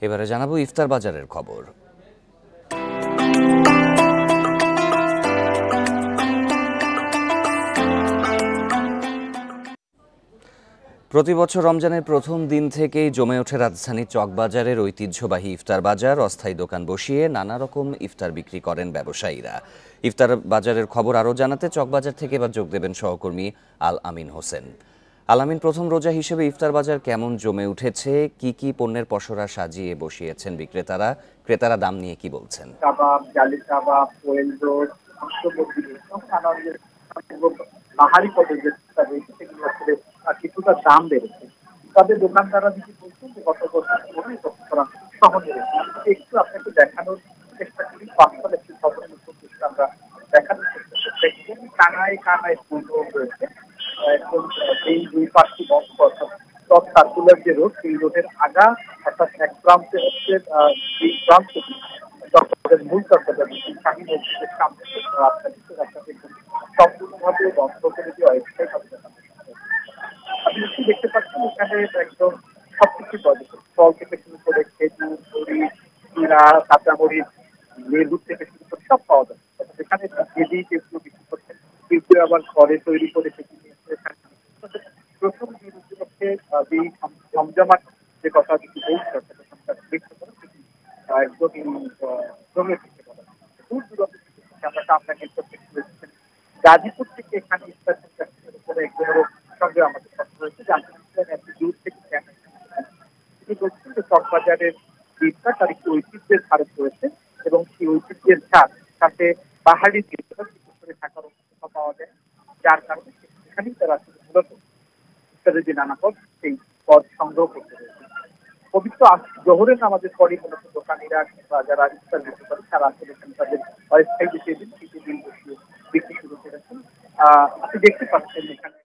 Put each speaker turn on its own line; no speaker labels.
এবারে জানাবো ইফতার বাজারের খবর। প্রতি বছর রমজানের প্রথম দিন থেকেই জমে ওঠে রাজধানীর চকবাজারের ঐতিহ্যবাহী ইফতার বাজার। অস্থায়ী দোকান বসিয়ে নানা রকম ইফতার বিক্রি করেন ব্যবসায়ীরা। ইফতার বাজারের খবর আরও জানাতে চকবাজার থেকে এবার যোগ দেবেন সহকর্মী আল আমিন হোসেন। আল আমিন, প্রথম রোজা হিসেবে ইফতার বাজার কেমন জমে উঠেছে? কি কি পণ্যের পসরা সাজিয়ে বসিয়েছেন বিক্রেতারা? ক্রেতারা দাম নিয়ে কি বলছেন?
কাবাব, জালি কাবাব, কোয়েল রোড, বাহারি পদের যে রয়েছে সেগুলো আসলে কিছুটা দাম বেড়েছে। তবে দোকানদাররা যদি বলছেন যে গত বছর তুলনায় করা সহজে একটু আপনাকে দেখানোর চেষ্টা করি। বাস্তবে একটি খবরের উপর আমরা দেখানোর চেষ্টা করছি। কানায় কানায় পণ্য রয়েছে। এই দুই পাশটি বন্ধ, অর্থাৎ টপ সার্কুলার যে রোড, সেই রোডের আগা অর্থাৎ এক প্রান্তে হচ্ছে এই প্রান্ত চট্টগ্রামের মূল চট্টগ্রামের শাহী মসজিদের সামনে রাস্তাটি সম্পূর্ণভাবে বন্ধ করে দিয়ে অস্থায়ীভাবে আপনি নিশ্চয়ই দেখতে পাচ্ছেন এখানে একদম সবকিছু পাওয়া যাচ্ছে। ফল থেকে শুরু করে খেজুর, মরিচ, চিড়া, কাঁচামরিচ, লেবু থেকে শুরু করে সব পাওয়া যাচ্ছে। এখানে কেজি কেউ বিক্রি করছেন, কেউ আবার ঘরে তৈরি করে সেটি নিয়ে প্রথম দিন উপলক্ষে এই জমজমাট যে কথা যদি বলছে একদমই জমে উঠেছে বলা যায়। দূর দূরান্ত থেকে আমরা সামনে গাজীপুর থেকে এখানে ইফতার করে একজনের সঙ্গে আমাদের কথা হয়েছে, জানতে এত দূর থেকে তিনি বলছেন যে চকবাজারের ইফতার তার একটি ঐতিহ্যের ধারক রয়েছে এবং সেই ঐতিহ্যের ছাড় সাথে পাহাড়ি বিশেষ করে থাকার অবস্থা পাওয়া যায়, যার কারণে সেখানেই তারা মূলত ইফতারের যে নানা পদ সেই পদ সংগ্রহ করতে রয়েছে। পবিত্র জোহরের নামাজের পরে মূলত দোকানিরা কিংবা যারা ইফতার বিক্রি করে তারা আসলে তাদের অস্থায়ী যে টেবিল বসিয়ে বিক্রি শুরু করেছেন। আপনি দেখতে পাচ্ছেন এখানে